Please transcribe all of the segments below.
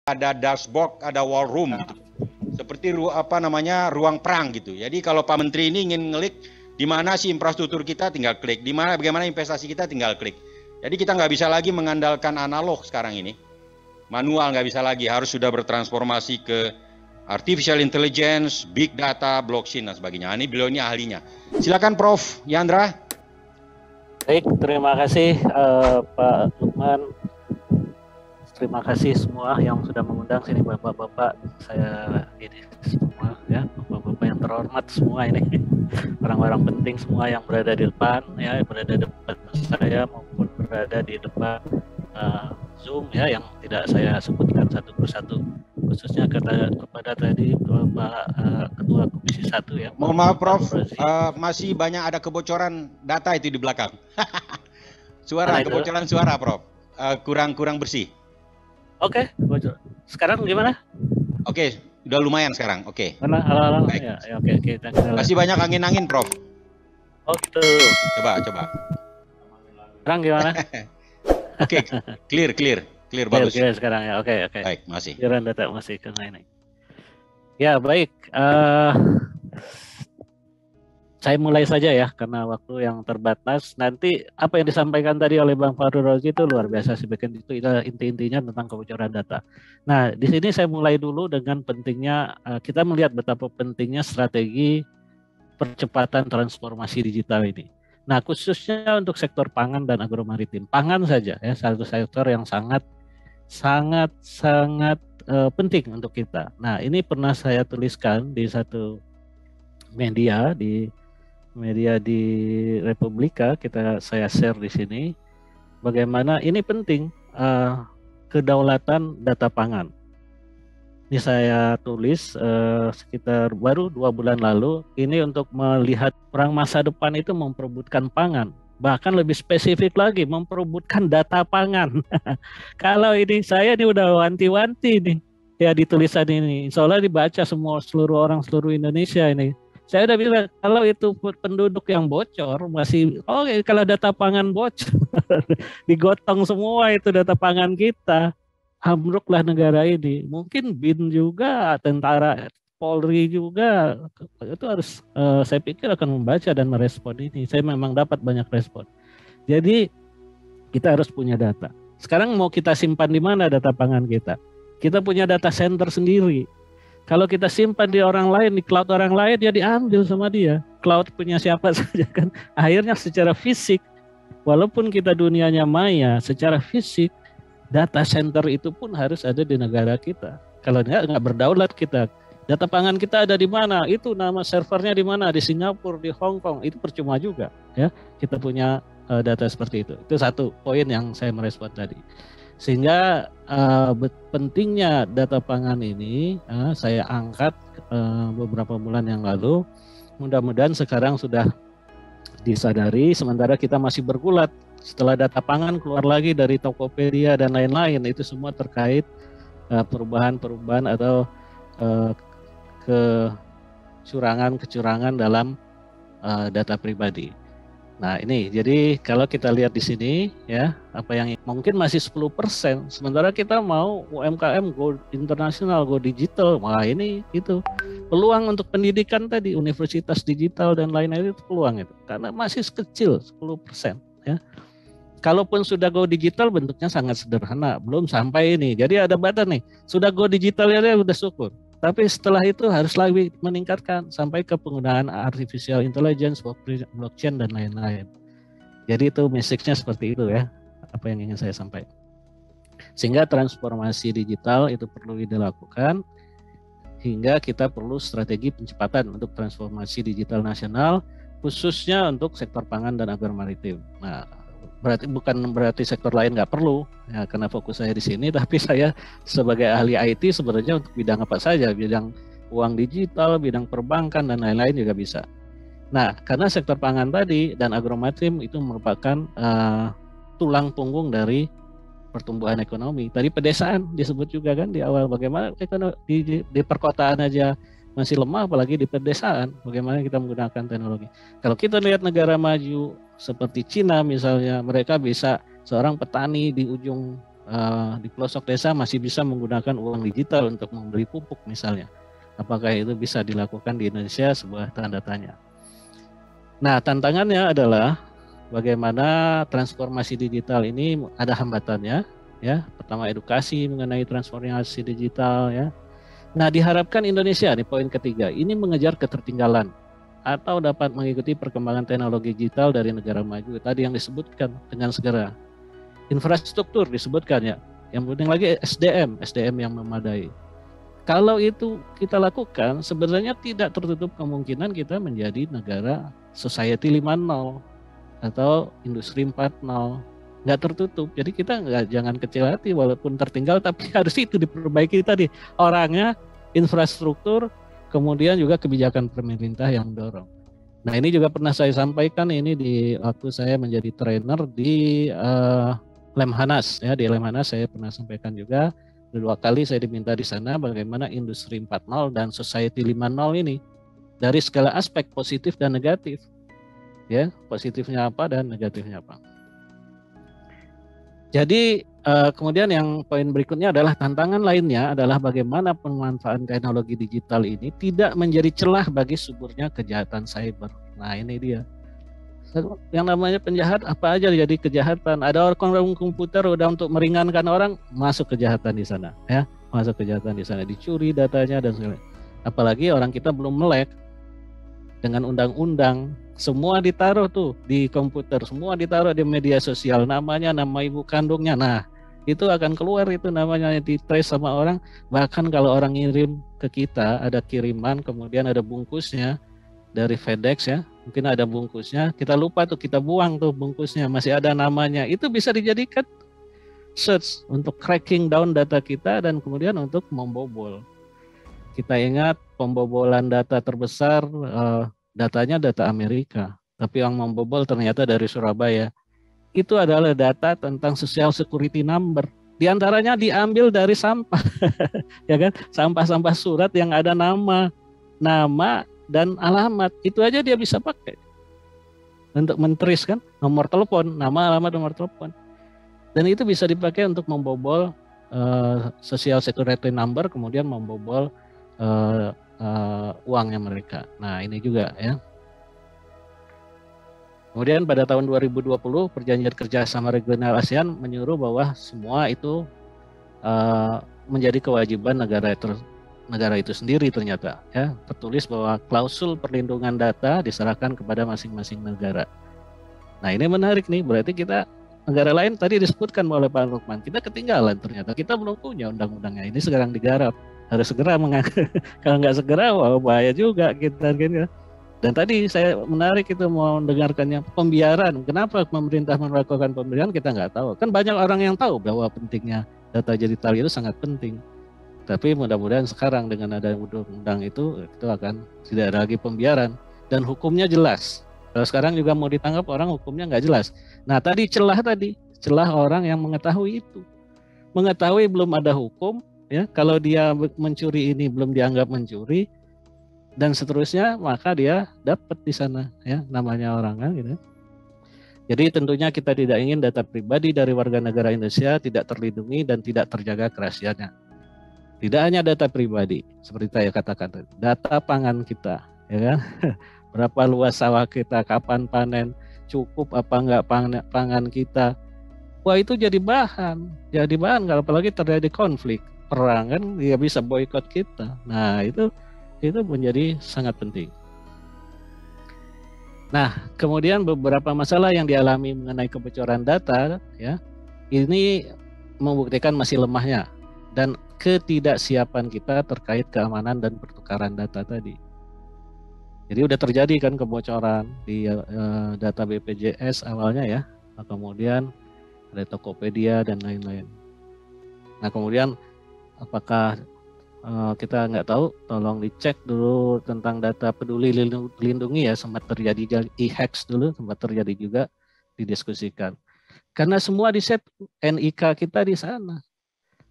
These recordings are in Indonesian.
ada dashboard, ada war room gitu. Seperti ruang perang gitu. Jadi kalau Pak Menteri ini ingin ngelik di mana sih infrastruktur kita, tinggal klik. Di mana, bagaimana investasi kita, tinggal klik. Jadi kita nggak bisa lagi mengandalkan analog sekarang ini. Manual nggak bisa lagi, harus sudah bertransformasi ke artificial intelligence, big data, blockchain dan sebagainya. Ini beliau ini ahlinya. Silakan Prof. Yandra. Baik, terima kasih Pak Lukman. Terima kasih semua yang sudah mengundang sini, bapak-bapak. Saya ini semua ya, bapak-bapak yang terhormat semua ini, orang-orang penting semua yang berada di depan ya, berada di depan saya maupun berada di depan Zoom ya, yang tidak saya sebutkan satu persatu, khususnya kepada tadi Bapak Ketua Komisi 1 ya. Mohon maaf Prof, masih banyak ada kebocoran data itu di belakang. Kebocoran suara Prof, kurang bersih. Oke, sekarang gimana? Oke, udah lumayan sekarang. Oke. Baik. Ya, oke. Masih banyak angin-angin, Prof. Oh gitu. Coba. Sekarang gimana? Oke, clear, bagus. Clear sekarang ya. Oke. Baik, masih. Kira data masih kena ini. Ya baik. Saya mulai saja ya, karena waktu yang terbatas. Nanti apa yang disampaikan tadi oleh Bang Fahru Rozi itu luar biasa sih, itu inti-intinya tentang kebocoran data. Nah, di sini saya mulai dulu dengan pentingnya kita melihat betapa pentingnya strategi percepatan transformasi digital ini. Nah, khususnya untuk sektor pangan dan agromaritim. Pangan saja ya, satu sektor yang sangat penting untuk kita. Nah, ini pernah saya tuliskan di satu media di Republika, saya share di sini bagaimana ini penting kedaulatan data pangan. Ini saya tulis sekitar baru 2 bulan lalu, ini untuk melihat perang masa depan itu memperebutkan pangan, bahkan lebih spesifik lagi memperebutkan data pangan. Kalau ini saya ini udah wanti-wanti nih ya di tulisan ini, soalnya dibaca seluruh Indonesia ini. Saya udah bilang kalau itu penduduk yang bocor masih kalau data pangan bocor digotong semua itu data pangan kita, ambruklah negara ini. Mungkin BIN juga, tentara, Polri juga itu harus saya pikir akan membaca dan merespon ini. Saya memang dapat banyak respon. Jadi kita harus punya data. Sekarang mau kita simpan di mana data pangan kita? Kita punya data center sendiri. Kalau kita simpan di orang lain, di cloud orang lain, ya diambil sama dia. Cloud punya siapa saja kan. Akhirnya secara fisik, walaupun kita dunianya maya, secara fisik, data center itu pun harus ada di negara kita. Kalau nggak berdaulat kita. Data pangan kita ada di mana? Itu nama servernya di mana? Di Singapura, di Hong Kong. Itu percuma juga. Ya, kita punya data seperti itu. Itu satu poin yang saya merespon tadi. Sehingga pentingnya data pangan ini saya angkat beberapa bulan yang lalu. Mudah-mudahan sekarang sudah disadari, sementara kita masih bergulat. Setelah data pangan keluar lagi dari Tokopedia dan lain-lain, itu semua terkait perubahan-perubahan atau kecurangan dalam data pribadi. Nah ini, jadi kalau kita lihat di sini ya, apa yang mungkin masih 10%, sementara kita mau UMKM go internasional, go digital. Wah ini itu peluang untuk pendidikan tadi, universitas digital dan lain-lain itu peluang itu, karena masih kecil 10% ya. Kalaupun sudah go digital bentuknya sangat sederhana, belum sampai ini. Jadi ada batas nih, sudah go digital ya udah syukur. Tapi setelah itu harus lagi meningkatkan sampai ke penggunaan artificial intelligence, blockchain dan lain-lain. Jadi itu message-nya seperti itu ya, apa yang ingin saya sampaikan. Sehingga transformasi digital itu perlu dilakukan, hingga kita perlu strategi pencepatan untuk transformasi digital nasional, khususnya untuk sektor pangan dan agromaritim. Nah, bukan berarti sektor lain nggak perlu ya, karena fokus saya di sini, tapi saya sebagai ahli IT sebenarnya untuk bidang apa saja, bidang uang digital, bidang perbankan dan lain-lain juga bisa. Nah, karena sektor pangan tadi dan agromaritim itu merupakan tulang punggung dari pertumbuhan ekonomi. Tadi pedesaan disebut juga kan di awal, bagaimana di perkotaan aja masih lemah, apalagi di pedesaan, bagaimana kita menggunakan teknologi. Kalau kita lihat negara maju seperti Cina misalnya, mereka bisa seorang petani di ujung di pelosok desa masih bisa menggunakan uang digital untuk membeli pupuk misalnya. Apakah itu bisa dilakukan di Indonesia? Sebuah tanda tanya. Nah, tantangannya adalah bagaimana transformasi digital ini ada hambatannya, ya. Pertama, edukasi mengenai transformasi digital, ya. Nah, diharapkan Indonesia, nih poin ketiga, ini mengejar ketertinggalan atau dapat mengikuti perkembangan teknologi digital dari negara maju. Tadi yang disebutkan dengan segera. Infrastruktur disebutkan, ya. Yang penting lagi SDM yang memadai. Kalau itu kita lakukan, sebenarnya tidak tertutup kemungkinan kita menjadi negara society 5.0 atau industri 4.0. Nggak tertutup. Jadi kita jangan kecil hati walaupun tertinggal, tapi harus itu diperbaiki tadi. Orangnya, infrastruktur, kemudian juga kebijakan pemerintah yang mendorong. Nah, ini juga pernah saya sampaikan ini di waktu saya menjadi trainer di Lemhanas, ya. Di Lemhanas saya pernah sampaikan juga. 2 kali saya diminta di sana bagaimana industri 4.0 dan society 5.0 ini dari segala aspek positif dan negatif. Ya, positifnya apa dan negatifnya apa. Jadi kemudian yang poin berikutnya adalah tantangan lainnya adalah bagaimana pemanfaatan teknologi digital ini tidak menjadi celah bagi suburnya kejahatan cyber. Nah, ini dia. Yang namanya penjahat apa aja jadi kejahatan. Ada orang komputer udah untuk meringankan orang, masuk kejahatan di sana, ya. Masuk kejahatan di sana, dicuri datanya dan segala. Apalagi orang kita belum melek dengan undang-undang, semua ditaruh tuh di komputer, semua ditaruh di media sosial, namanya, nama ibu kandungnya. Nah, itu akan keluar itu namanya, di-trace sama orang. Bahkan kalau orang ngirim ke kita, ada kiriman, kemudian ada bungkusnya dari FedEx, ya, mungkin ada bungkusnya, kita lupa tuh, kita buang tuh bungkusnya, masih ada namanya, itu bisa dijadikan search untuk cracking down data kita dan kemudian untuk membobol. Kita ingat pembobolan data terbesar, datanya data Amerika, tapi yang membobol ternyata dari Surabaya. Itu adalah data tentang social security number. Di antaranya diambil dari sampah, ya kan? Sampah-sampah surat yang ada nama dan alamat, itu aja dia bisa pakai untuk men-trace, kan, nomor telepon, nama, alamat, nomor telepon, dan itu bisa dipakai untuk membobol social security number, kemudian membobol uangnya mereka. Nah, ini juga, ya. Kemudian pada tahun 2020 perjanjian kerjasama regional ASEAN menyuruh bahwa semua itu menjadi kewajiban negara itu sendiri ternyata, ya, tertulis bahwa klausul perlindungan data diserahkan kepada masing-masing negara. Nah, ini menarik nih, berarti kita negara lain tadi disebutkan oleh Pak Lukman, kita ketinggalan ternyata, kita belum punya undang-undangnya, ini sekarang digarap, harus segera kalau nggak segera, wah bahaya juga kita gitu. Dan tadi saya menarik itu mau dengarkannya pembiaran, kenapa pemerintah melakukan pembiaran kita nggak tahu, kan banyak orang yang tahu bahwa pentingnya data digital itu sangat penting. Tapi mudah-mudahan sekarang dengan ada undang-undang itu akan tidak ada lagi pembiaran dan hukumnya jelas. Kalau sekarang juga mau ditangkap orang, hukumnya nggak jelas. Nah, celah orang yang mengetahui itu, mengetahui belum ada hukum, ya. Kalau dia mencuri ini belum dianggap mencuri dan seterusnya, maka dia dapat di sana, ya, namanya orang, kan, gitu. Jadi tentunya kita tidak ingin data pribadi dari warga negara Indonesia tidak terlindungi dan tidak terjaga kerahasiaannya. Tidak hanya data pribadi, seperti saya katakan, data pangan kita, ya kan? Berapa luas sawah kita, kapan panen, cukup apa enggak pangan kita. Wah, itu jadi bahan kalau apalagi terjadi konflik, perang, kan, dia bisa boikot kita. Nah, itu menjadi sangat penting. Nah, kemudian beberapa masalah yang dialami mengenai kebocoran data, ya, ini membuktikan masih lemahnya dan ketidaksiapan kita terkait keamanan dan pertukaran data tadi. Jadi udah terjadi kan kebocoran di data BPJS awalnya, ya, kemudian ada Tokopedia dan lain-lain. Nah, kemudian apakah kita nggak tahu, tolong dicek dulu tentang data peduli lindungi, ya, sempat terjadi e-hacks dulu, sempat terjadi juga didiskusikan. Karena semua di-set NIK kita di sana.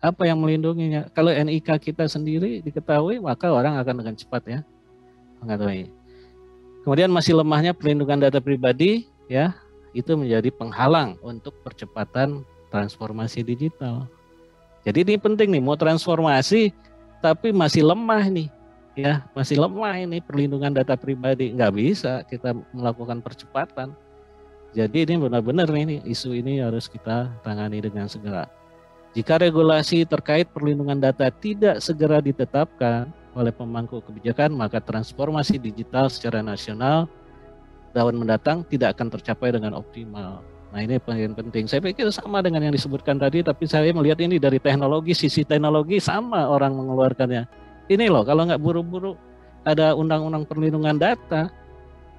Apa yang melindunginya? Kalau NIK kita sendiri diketahui, maka orang akan dengan cepat, ya, mengetahui. Kemudian masih lemahnya perlindungan data pribadi, ya, itu menjadi penghalang untuk percepatan transformasi digital. Jadi ini penting nih, mau transformasi tapi masih lemah nih, ya masih lemah ini perlindungan data pribadi, nggak bisa kita melakukan percepatan. Jadi ini benar-benar ini isu ini harus kita tangani dengan segera. Jika regulasi terkait perlindungan data tidak segera ditetapkan oleh pemangku kebijakan, maka transformasi digital secara nasional tahun mendatang tidak akan tercapai dengan optimal. Nah ini yang penting. Saya pikir sama dengan yang disebutkan tadi, tapi saya melihat ini dari teknologi, sisi teknologi sama orang mengeluarkannya. Ini loh, kalau nggak buru-buru ada undang-undang perlindungan data,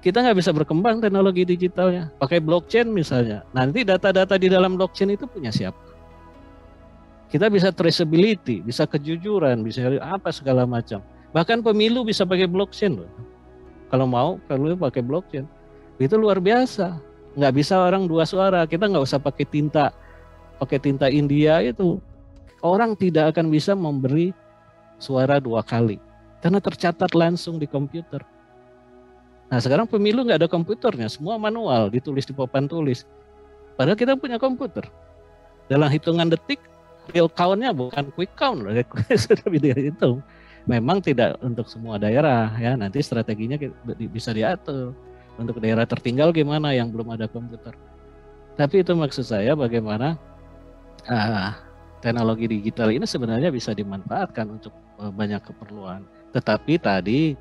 kita nggak bisa berkembang teknologi digitalnya. Pakai blockchain misalnya, nanti data-data di dalam blockchain itu punya siapa? Kita bisa traceability, bisa kejujuran, bisa apa segala macam. Bahkan pemilu bisa pakai blockchain loh. Kalau mau, perlu pakai blockchain. Itu luar biasa. Nggak bisa orang dua suara. Kita nggak usah pakai tinta India itu. Orang tidak akan bisa memberi suara dua kali karena tercatat langsung di komputer. Nah sekarang pemilu nggak ada komputernya, semua manual, ditulis di papan tulis. Padahal kita punya komputer. Dalam hitungan detik, real count-nya bukan quick count, sudah dihitung. Memang tidak untuk semua daerah ya. Nanti strateginya bisa diatur. Untuk daerah tertinggal gimana yang belum ada komputer. Tapi itu maksud saya bagaimana teknologi digital ini sebenarnya bisa dimanfaatkan untuk banyak keperluan. Tetapi tadi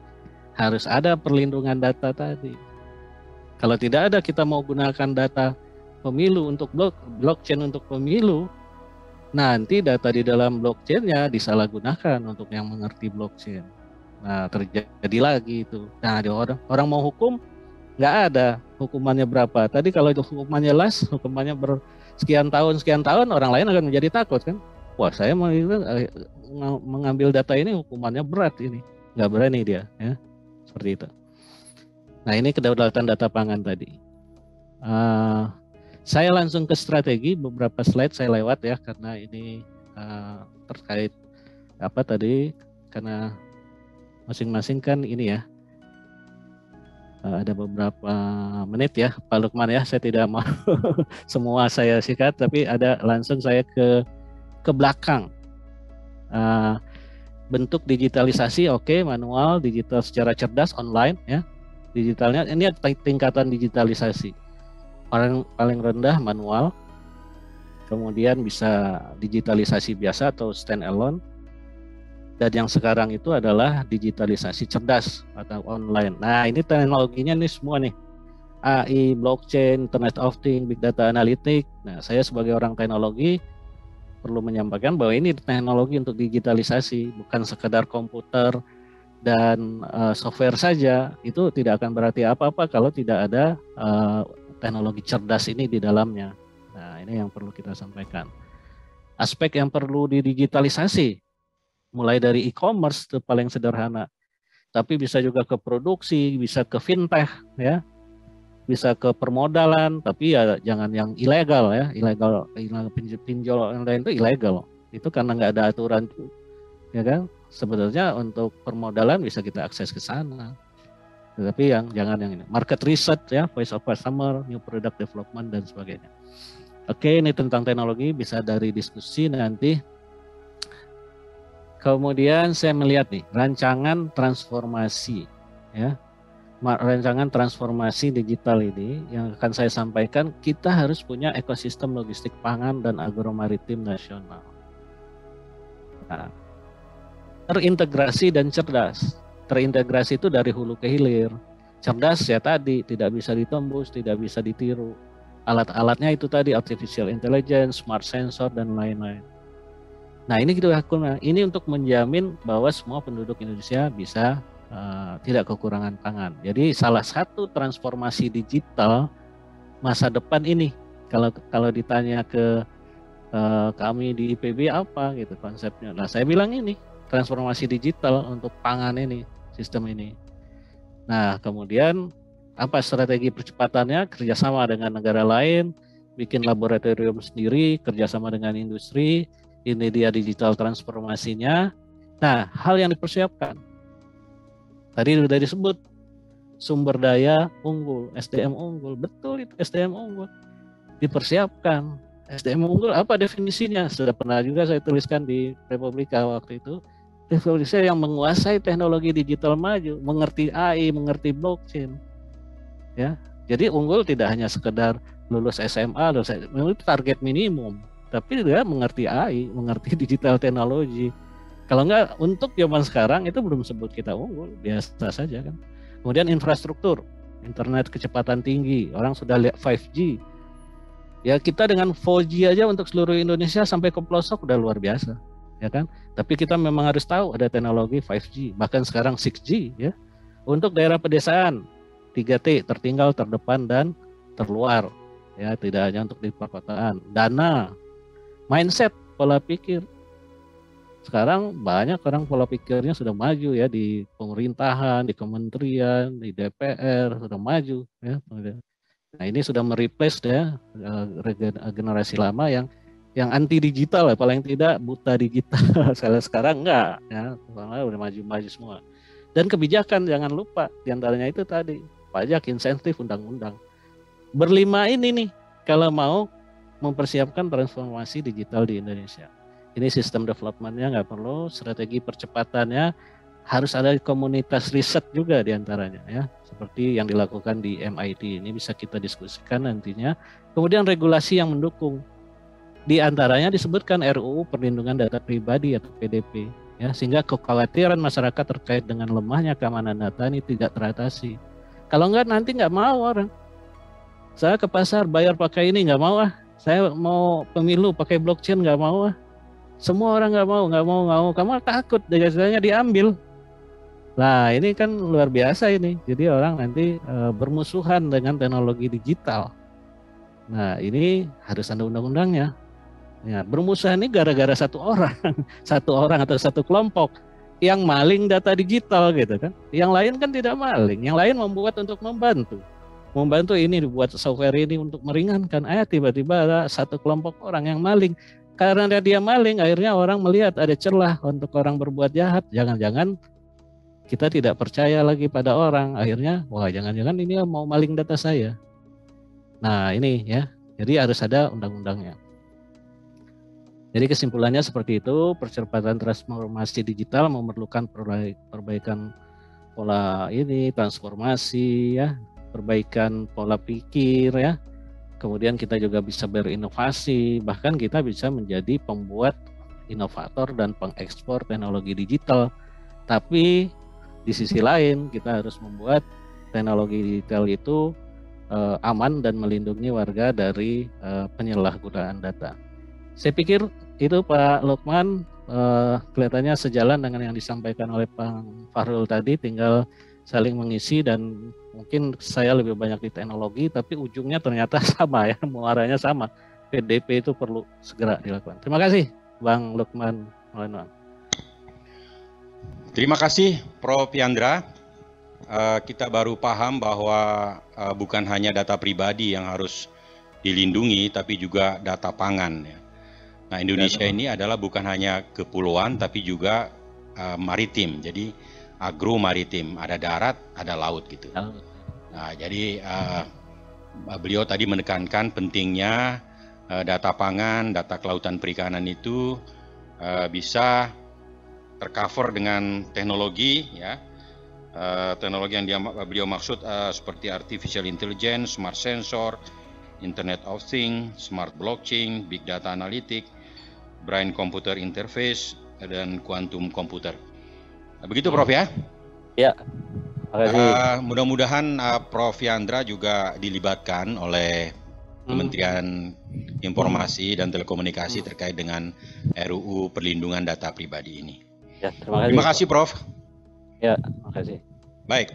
harus ada perlindungan data tadi. Kalau tidak ada, kita mau gunakan data pemilu untuk blockchain untuk pemilu, nanti data di dalam blockchain-nya disalahgunakan untuk yang mengerti blockchain. Nah terjadi lagi itu. Nah orang mau hukum, nggak ada hukumannya berapa. Tadi kalau itu hukumannya hukumannya bersekian tahun, orang lain akan menjadi takut kan. Wah saya mengambil data ini hukumannya berat ini. Nggak berani dia. Ya. Seperti itu. Nah ini kedaulatan data pangan tadi. Saya langsung ke strategi, beberapa slide saya lewat ya. Karena ini terkait apa tadi. Karena masing-masing kan ini ya. Ada beberapa menit ya Pak Lukman ya, saya tidak mau semua saya sikat, tapi ada langsung saya ke belakang. Bentuk digitalisasi oke, manual, digital secara cerdas, online ya. Digitalnya ini tingkatan digitalisasi. Paling rendah manual, kemudian bisa digitalisasi biasa atau stand alone. Dan yang sekarang itu adalah digitalisasi cerdas atau online. Nah ini teknologinya nih semua nih. AI, blockchain, Internet of Things, Big Data Analytics. Nah saya sebagai orang teknologi perlu menyampaikan bahwa ini teknologi untuk digitalisasi. Bukan sekedar komputer dan software saja. Itu tidak akan berarti apa-apa kalau tidak ada teknologi cerdas ini di dalamnya. Nah ini yang perlu kita sampaikan. Aspek yang perlu didigitalisasi. Mulai dari e-commerce itu paling sederhana, tapi bisa juga ke produksi, bisa ke fintech ya, bisa ke permodalan, tapi ya jangan yang ilegal ya, ilegal pinjol yang lain itu ilegal, itu karena nggak ada aturan ya kan. Sebenarnya untuk permodalan bisa kita akses ke sana, tetapi yang jangan yang ini, market research ya, voice of customer, new product development dan sebagainya. Oke, ini tentang teknologi bisa dari diskusi nanti. Kemudian saya melihat nih rancangan transformasi ya. Rancangan transformasi digital ini yang akan saya sampaikan, kita harus punya ekosistem logistik pangan dan agromaritim nasional. Nah, terintegrasi dan cerdas. Terintegrasi itu dari hulu ke hilir. Cerdas ya tadi, tidak bisa ditembus, tidak bisa ditiru. Alat-alatnya itu tadi artificial intelligence, smart sensor dan lain-lain. Nah ini kita lakukan, ini untuk menjamin bahwa semua penduduk Indonesia bisa tidak kekurangan pangan. Jadi salah satu transformasi digital masa depan ini, kalau ditanya ke kami di IPB apa gitu konsepnya. Nah saya bilang ini transformasi digital untuk pangan ini, sistem ini. Nah kemudian apa strategi percepatannya? Kerjasama dengan negara lain, bikin laboratorium sendiri, kerjasama dengan industri. Ini dia digital transformasinya. Nah, hal yang dipersiapkan. Tadi sudah disebut sumber daya unggul, SDM unggul. Betul itu SDM unggul. Dipersiapkan. SDM unggul apa definisinya? Sudah pernah juga saya tuliskan di Republika waktu itu. Definisinya yang menguasai teknologi digital maju, mengerti AI, mengerti blockchain. Ya. Jadi unggul tidak hanya sekedar lulus SMA, itu target minimum, tapi dia mengerti AI, mengerti digital teknologi. Kalau enggak, untuk zaman sekarang itu belum sebut kita unggul, biasa saja kan. Kemudian infrastruktur, internet kecepatan tinggi, orang sudah lihat 5G. Ya kita dengan 4G aja untuk seluruh Indonesia sampai ke pelosok udah luar biasa, ya kan? Tapi kita memang harus tahu ada teknologi 5G, bahkan sekarang 6G ya. Untuk daerah pedesaan 3T, tertinggal, terdepan, dan terluar. Ya, tidak hanya untuk di perkotaan. Dana, mindset, pola pikir. Sekarang banyak orang pola pikirnya sudah maju ya di pemerintahan, di kementerian, di DPR sudah maju ya. Nah ini sudah mereplace ya generasi lama yang anti digital ya, paling tidak buta digital. Sekarang enggak ya, udah maju-maju semua. Dan kebijakan jangan lupa, diantaranya itu tadi pajak, insentif, undang-undang. Berlima ini nih kalau mau mempersiapkan transformasi digital di Indonesia. Ini sistem development-nya nggak perlu, strategi percepatannya harus ada komunitas riset juga diantaranya ya, seperti yang dilakukan di MIT. Ini bisa kita diskusikan nantinya. Kemudian regulasi yang mendukung, diantaranya disebutkan RUU Perlindungan Data Pribadi atau PDP ya, sehingga kekhawatiran masyarakat terkait dengan lemahnya keamanan data ini tidak teratasi. Kalau enggak nanti nggak mau orang. Saya ke pasar bayar pakai ini nggak mau ah. Saya mau pemilu pakai blockchain nggak mau ah. Semua orang nggak mau. Kamu takut jasanya diambil. Nah ini kan luar biasa ini. Jadi orang nanti bermusuhan dengan teknologi digital. Nah ini harus ada undang-undangnya. Ya, bermusuhan ini gara-gara satu orang atau satu kelompok yang maling data digital gitu kan. Yang lain kan tidak maling. Yang lain membuat untuk membantu. Membantu ini dibuat software ini untuk meringankan. Tiba-tiba ada satu kelompok orang yang maling. Karena dia maling, akhirnya orang melihat ada celah untuk orang berbuat jahat. Jangan-jangan kita tidak percaya lagi pada orang. Akhirnya, wah jangan-jangan ini mau maling data saya. Nah ini ya, jadi harus ada undang-undangnya. Jadi kesimpulannya seperti itu, percepatan transformasi digital memerlukan perbaikan pola ini, transformasi ya, perbaikan pola pikir ya. Kemudian kita juga bisa berinovasi, bahkan kita bisa menjadi pembuat, inovator dan pengekspor teknologi digital. Tapi di sisi lain kita harus membuat teknologi digital itu aman dan melindungi warga dari penyalahgunaan data. Saya pikir itu Pak Lukman kelihatannya sejalan dengan yang disampaikan oleh Pak Fahrul tadi, tinggal saling mengisi dan mungkin saya lebih banyak di teknologi tapi ujungnya ternyata sama ya, muaranya sama. PDP itu perlu segera dilakukan. Terima kasih Bang Lukman. Terima kasih Prof. Yandra. Kita baru paham bahwa bukan hanya data pribadi yang harus dilindungi, tapi juga data pangan. Ya. Nah, Indonesia ini adalah bukan hanya kepulauan, tapi juga maritim. Jadi agro maritim, ada darat, ada laut gitu. Nah, jadi beliau tadi menekankan pentingnya data pangan, data kelautan perikanan itu bisa tercover dengan teknologi ya. Teknologi yang beliau maksud seperti artificial intelligence, smart sensor, Internet of Things, smart blockchain, big data analytic, brain computer interface, dan quantum computer. Begitu Prof ya? Ya. Mudah-mudahan Prof Yandra juga dilibatkan oleh Kementerian Informasi dan Telekomunikasi terkait dengan RUU Perlindungan Data Pribadi ini. Ya, terima kasih Prof. Ya, terima kasih. Baik.